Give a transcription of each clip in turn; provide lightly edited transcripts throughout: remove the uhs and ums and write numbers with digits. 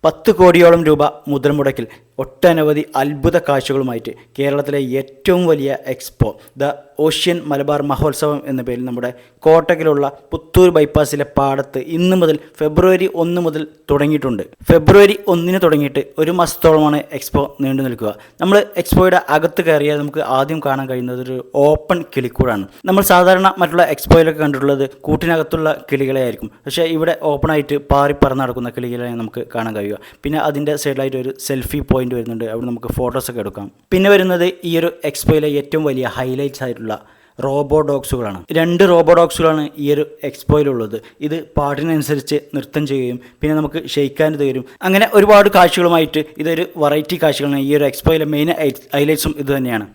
10 കോടിയോളം രൂപ മുതൽ മുടക്കിൽ ഒട്ടനവധി അത്ഭുത കാഴ്ചകളുമായിട്ട് കേരളത്തിലെ ഏറ്റവും വലിയ എക്സ്പോ ദ ഓഷ്യൻ മലബാർ മഹോത്സവം എന്ന പേരിൽ നമ്മുടെ കോട്ടക്കിലുള്ള പുത്തൂർ ബൈപ്പാസിലെ പാടത്ത് ഇന്ന് മുതൽ ഫെബ്രുവരി 1 മുതൽ തുടങ്ങിയിട്ടുണ്ട്. ഫെബ്രുവരി 1 തുടങ്ങിയിട്ട് ഒരു മാസത്തോളമാണ് എക്സ്പോ നീണ്ടു നിൽക്കുക. നമ്മൾ എക്സ്പോയുടെ അകത്ത് കയറിയാൽ നമുക്ക് ആദ്യം കാണാൻ കഴിയുന്നത് ഒരു ഓപ്പൺ കിളിക്കൂടാണ്. നമ്മൾ സാധാരണ മറ്റുള്ള എക്സ്പോയിലൊക്കെ കണ്ടിട്ടുള്ളത് കൂട്ടിനകത്തുള്ള കിളികളെ ആയിരിക്കും. പക്ഷേ ഇവിടെ ഓപ്പണായിട്ട് പാറി പറന്ന് നടക്കുന്ന കിളികളെ നമുക്ക് കാണാൻ കഴിയുക. പിന്നെ അതിൻ്റെ സൈഡിലായിട്ട് ഒരു സെൽഫി പോയിന്റ് വരുന്നുണ്ട്. അവിടെ നമുക്ക് ഫോട്ടോസൊക്കെ എടുക്കാം. പിന്നെ വരുന്നത് ഈ ഒരു എക്സ്പോയിലെ ഏറ്റവും വലിയ ഹൈലൈറ്റ്സ് ആയിട്ടുള്ള റോബോ ഡോഗ്സുകളാണ്. 2 റോബോ ഡോഗ്സുകളാണ് ഈ ഒരു എക്സ്പോയിലുള്ളത്. ഇത് പാട്ടിനനുസരിച്ച് നൃത്തം ചെയ്യുകയും പിന്നെ നമുക്ക് ഷെയ്ക്കാൻ തരും. അങ്ങനെ ഒരുപാട് കാഴ്ചകളുമായിട്ട് ഇതൊരു വെറൈറ്റി കാഴ്ചകളാണ്. ഈ ഒരു എക്സ്പോയിലെ മെയിൻ ഹൈലൈറ്റ്സും ഇത് തന്നെയാണ്.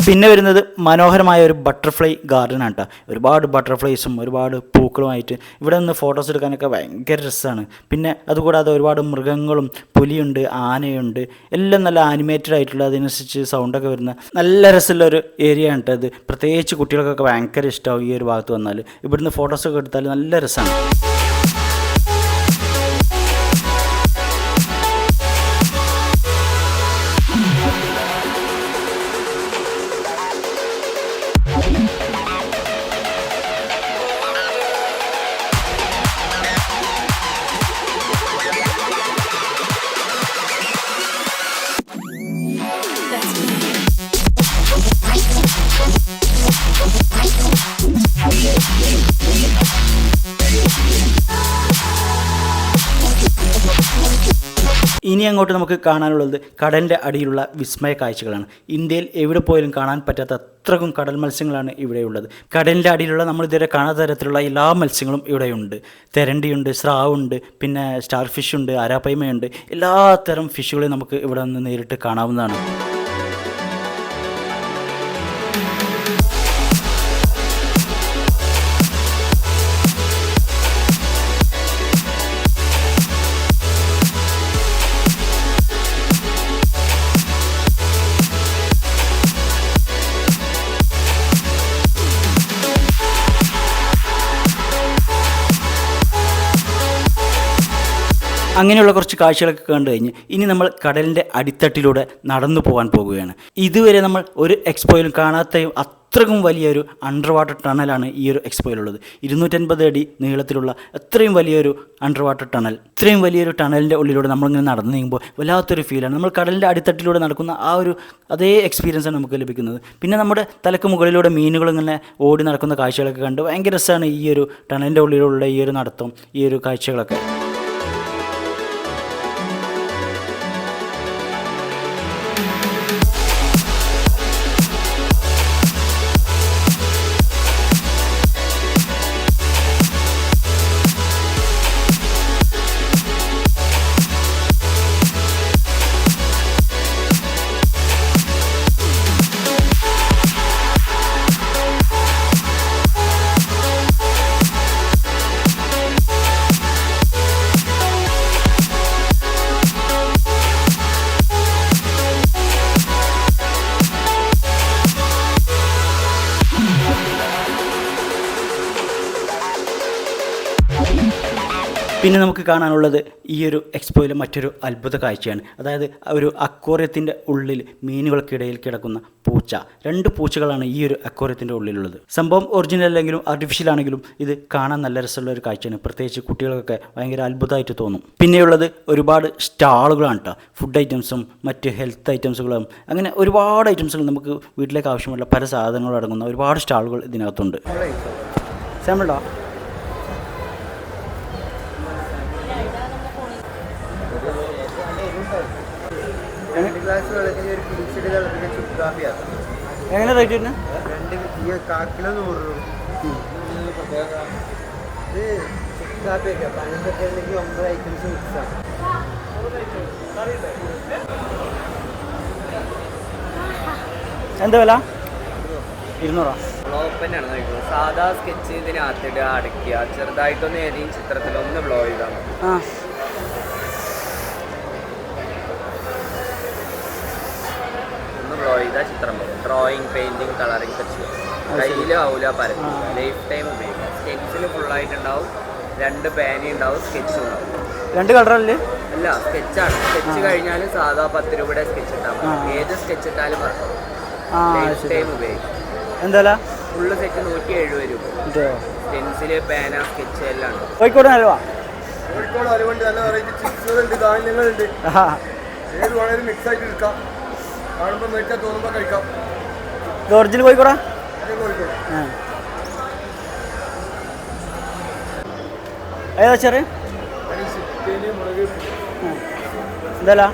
പിന്നെ വരുന്നത് മനോഹരമായ ഒരു ബട്ടർഫ്ലൈ ഗാർഡൻ ആണ് കേട്ടോ. ഒരുപാട് ബട്ടർഫ്ലൈസും ഒരുപാട് പൂക്കളുമായിട്ട് ഇവിടെ നിന്ന് ഫോട്ടോസ് എടുക്കാനൊക്കെ ഭയങ്കര രസമാണ്. പിന്നെ അതുകൂടാതെ ഒരുപാട് മൃഗങ്ങളും, പുലിയുണ്ട്, ആനയുണ്ട്, എല്ലാം നല്ല ആനിമേറ്റഡ് ആയിട്ടുള്ള അതിനനുസരിച്ച് സൗണ്ടൊക്കെ വരുന്ന നല്ല രസമുള്ള ഒരു ഏരിയ ആണ് കേട്ടോ ഇത്. പ്രത്യേകിച്ച് കുട്ടികൾക്കൊക്കെ ഭയങ്കര ഇഷ്ടമാവും ഈ ഒരു ഭാഗത്ത് വന്നാൽ. ഇവിടുന്ന് ഫോട്ടോസൊക്കെ എടുത്താൽ നല്ല രസമാണ്. ഇനി അങ്ങോട്ട് നമുക്ക് കാണാനുള്ളത് കടലിൻ്റെ അടിയിലുള്ള വിസ്മയ കാഴ്ചകളാണ്. ഇന്ത്യയിൽ എവിടെ പോയാലും കാണാൻ പറ്റാത്ത അത്രക്കും കടൽ മത്സ്യങ്ങളാണ് ഇവിടെയുള്ളത്. കടലിൻ്റെ അടിയിലുള്ള നമ്മൾ ഇതുവരെ കാണാത്ത തരത്തിലുള്ള എല്ലാ മത്സ്യങ്ങളും ഇവിടെയുണ്ട്. തെരണ്ടിയുണ്ട്, സ്രാവുണ്ട്, പിന്നെ സ്റ്റാർ ഫിഷുണ്ട്, അരാപ്പയ്മയുണ്ട്. എല്ലാ തരം ഫിഷുകളെയും നമുക്ക് ഇവിടെ നിന്ന് നേരിട്ട് കാണാവുന്നതാണ്. അങ്ങനെയുള്ള കുറച്ച് കാഴ്ചകളൊക്കെ കണ്ടു കഴിഞ്ഞ് ഇനി നമ്മൾ കടലിൻ്റെ അടിത്തട്ടിലൂടെ നടന്നു പോകാൻ പോകുകയാണ്. ഇതുവരെ നമ്മൾ ഒരു എക്സ്പോയിലും കാണാത്ത അത്രയും വലിയൊരു അണ്ടർ വാട്ടർ ടണലാണ് ഈ ഒരു എക്സ്പോയിലുള്ളത്. 250 അടി നീളത്തിലുള്ള അത്രയും വലിയൊരു അണ്ടർ വാട്ടർ ടണൽ. ഇത്രയും വലിയൊരു ടണലിൻ്റെ ഉള്ളിലൂടെ നമ്മളിങ്ങനെ നടന്നു നീങ്ങുമ്പോൾ വല്ലാത്തൊരു ഫീലാണ്. നമ്മൾ കടലിൻ്റെ അടിത്തട്ടിലൂടെ നടക്കുന്ന ആ ഒരു അതേ എക്സ്പീരിയൻസാണ് നമുക്ക് ലഭിക്കുന്നത്. പിന്നെ നമ്മുടെ തലക്ക് മുകളിലൂടെ മീനുകൾ ഇങ്ങനെ ഓടി നടക്കുന്ന കാഴ്ചകളൊക്കെ കണ്ട് ഭയങ്കര രസമാണ് ഈ ഒരു ടണലിൻ്റെ ഉള്ളിലുള്ള ഈ ഒരു നടത്തം, ഈ ഒരു കാഴ്ചകളൊക്കെ. പിന്നെ നമുക്ക് കാണാനുള്ളത് ഈ ഒരു എക്സ്പോയിലെ മറ്റൊരു അത്ഭുത കാഴ്ചയാണ്. അതായത് ഒരു അക്വേറിയത്തിൻ്റെ ഉള്ളിൽ മീനുകൾക്കിടയിൽ കിടക്കുന്ന പൂച്ച. 2 പൂച്ചകളാണ് ഈ ഒരു അക്വേറിയത്തിൻ്റെ ഉള്ളിലുള്ളത്. സംഭവം ഒറിജിനൽ അല്ലെങ്കിലും ആർട്ടിഫിഷ്യൽ ആണെങ്കിലും ഇത് കാണാൻ നല്ല രസമുള്ള ഒരു കാഴ്ചയാണ്. പ്രത്യേകിച്ച് കുട്ടികൾക്കൊക്കെ ഭയങ്കര അത്ഭുതമായിട്ട് തോന്നും. പിന്നെയുള്ളത് ഒരുപാട് സ്റ്റാളുകളാണ് കേട്ടോ. ഫുഡ് ഐറ്റംസും മറ്റ് ഹെൽത്ത് ഐറ്റംസുകളും അങ്ങനെ ഒരുപാട് ഐറ്റംസുകൾ നമുക്ക് വീട്ടിലേക്ക് ആവശ്യമുള്ള പല സാധനങ്ങളും അടങ്ങുന്ന ഒരുപാട് സ്റ്റാളുകൾ ഇതിനകത്തുണ്ട്. സാമ്പിളുണ്ടോ? എങ്ങനെ റേറ്റ് വരുന്നത്? 2 കിലോ 100 രൂപ. ഇത് കാപ്പിയൊക്കെ 15 9 ഐറ്റംസ് മിക്സാണ്. എന്താ വില? 200. ഓപ്പനാണ് നോക്കുന്നത്. സാധാ സ്കെച്ച് ഇതിനകത്തിടുക, അടയ്ക്കുക, ചെറുതായിട്ടൊന്ന് ഏതെങ്കിലും ചിത്രത്തിലൊന്ന് ബ്ലോ ചെയ്താൽ മതി. ഒന്ന് ബ്ലോ ചെയ്താൽ ചിത്രം വരും. ഡ്രോയിങ്, പെയിൻറ്റിങ്, കളറിങ് ഒക്കെ ചെയ്യും. കയ്യിലും ആവില്ല, പരത്തില്ല. ലൈഫ് ടൈം ഉപയോഗിക്കാം. സ്കെച്ചിൽ ഫുള്ളായിട്ടുണ്ടാവും, 2 പേന ഉണ്ടാവും, സ്കെച്ചും ഉണ്ടാവും. 2 കളറല്ലേ? അല്ല, സ്കെച്ചാണ്. സ്കെച്ച് കഴിഞ്ഞാൽ സാധാ 10 രൂപയുടെ സ്കെച്ച് ഇട്ടാൽ മതി. ഏത് സ്കെച്ച് ഇട്ടാലും ലൈഫ് ടൈം ഉപയോഗിക്കാം. എന്താ ഫുള്ള് സെറ്റ് 170 രൂപ. പെൻസില്, പേന, സ്കെച്ച് എല്ലാം ഉണ്ട്. കോഴിക്കോട് അലുവ. കോഴിക്കോട് അലുവണ്ട്, നല്ല വെറൈറ്റി ചിപ്സുകളുണ്ട്, ധാന്യങ്ങളുണ്ട്. ഏത് വേണേലും മിക്സ് ആയിട്ട് എടുക്കാം. കാണുമ്പോൾ മേടിച്ചാൽ തോന്നുമ്പോൾ കഴിക്കാം. ഒറിജിനൽ കോഴിക്കോടാ? കോഴിക്കോട്. ഏതാ ചെറിയ മുളക് എന്താ?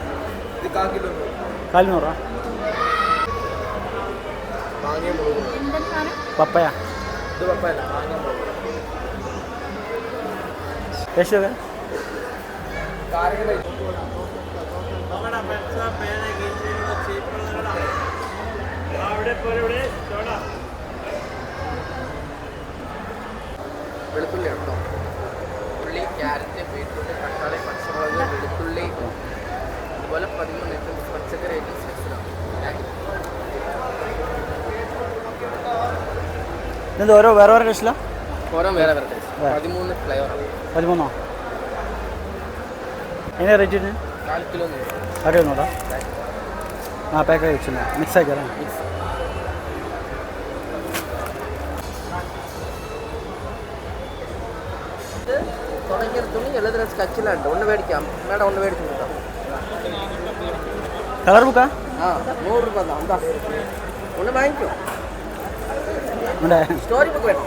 ഇത് 1/4 കിലോ. 400. മാങ്ങ മുളക്. പപ്പയ. ഇത് പപ്പയല്ല, മാങ്ങ മുളക്. ടേസ്റ്റൊക്കെ വെളുത്തുള്ളി ഉണ്ടോ? ഉള്ളി, ക്യാരറ്റ്, ബീറ്റ്റൂട്ട്, തക്കാളി, പച്ചമുളക്, വെളുത്തുള്ളി, അതുപോലെ 13 ഐറ്റംസ് പച്ചക്കറി ഐറ്റംസ് മിക്സിലാണ്. ഇത് ഓരോ വേറെ വേറെ ടേസ്റ്റിലാ? ഓരോ വേറെ വേറെ ടേസ്റ്റ്. 13 ഫ്ലേവറാണ്. 13. എങ്ങനെ റേറ്റ് 4 കിലോ. 400. പാക്ക് വെച്ചില്ല, മിക്സ് ആക്കിയാലേ. തുടങ്ങിയെടുത്തുള്ളൂ. എല്ലാത്തിനും സ്കച്ചിലുണ്ട്. ഒന്ന് മേടിക്കാം മേഡം, ഒന്ന് മേടിച്ചു കൊടുക്കാം. കളർ ബുക്കാ? 100 രൂപ. എന്താ ഒന്ന് വാങ്ങിക്കോ. സ്റ്റോറി ബുക്ക് വേണം.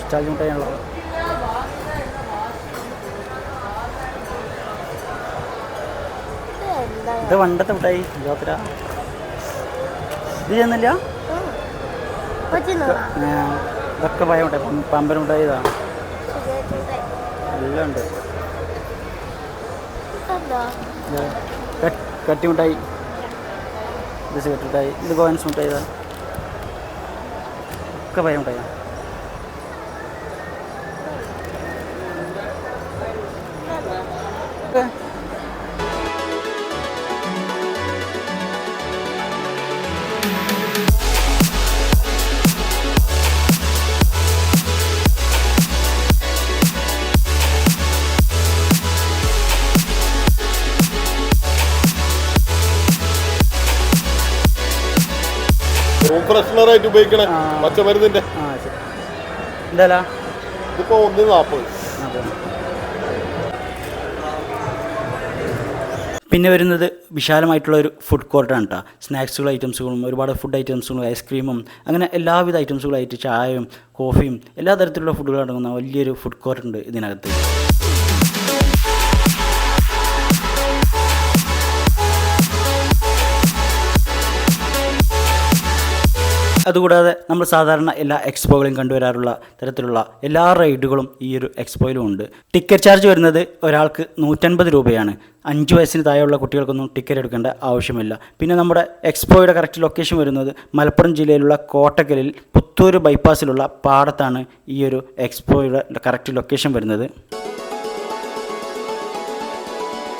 മുട്ടായുള്ള ഇത് പണ്ടത്തെ മിഠായി ലോക്കര. ഇത് ചെയ്യുന്നില്ല? ഇതൊക്കെ പഴയ മിഠായി, പമ്പര മിഠായി. ഇതാണ് എല്ലാം ഉണ്ട്. കട്ടി മിഠായി, ഇത് സിഗരറ്റ് മിഠായി, ഇത് കോയിൻസ് മിഠായി. ഇതാ ഒക്കെ പഴയ മിഠായി. റൂം ഫ്രഷ്നറായിട്ട് ഉപയോഗിക്കണേ പച്ചമരുന്നിന്റെ. എന്താ ഇതിപ്പോ 140. പിന്നെ വരുന്നത് വിശാലമായിട്ടുള്ള ഒരു ഫുഡ് കോർട്ടാണ് കേട്ടോ. സ്നാക്സുകൾ ഐറ്റംസുകളും ഒരുപാട് ഫുഡ് ഐറ്റംസുകളും ഐസ്ക്രീമും അങ്ങനെ എല്ലാവിധ ഐറ്റംസുകളായിട്ട് ചായയും കോഫിയും എല്ലാ തരത്തിലുള്ള ഫുഡുകൾ അടങ്ങുന്ന വലിയൊരു ഫുഡ് കോർട്ട് ഉണ്ട് ഇതിനകത്ത്. അതുകൂടാതെ നമ്മൾ സാധാരണ എല്ലാ എക്സ്പോകളിലും കണ്ടുവരാറുള്ള തരത്തിലുള്ള എല്ലാ റൈഡുകളും ഈ ഒരു എക്സ്പോയിലും ഉണ്ട്. ടിക്കറ്റ് ചാർജ് വരുന്നത് ഒരാൾക്ക് 150 രൂപയാണ്. 5 വയസ്സിന് താഴെയുള്ള കുട്ടികൾക്കൊന്നും ടിക്കറ്റ് എടുക്കേണ്ട ആവശ്യമില്ല. പിന്നെ നമ്മുടെ എക്സ്പോയുടെ കറക്റ്റ് ലൊക്കേഷൻ വരുന്നത് മലപ്പുറം ജില്ലയിലുള്ള കോട്ടക്കലിൽ പുത്തൂർ ബൈപ്പാസിലുള്ള പാടത്താണ് ഈ ഒരു എക്സ്പോയുടെ കറക്റ്റ് ലൊക്കേഷൻ വരുന്നത്.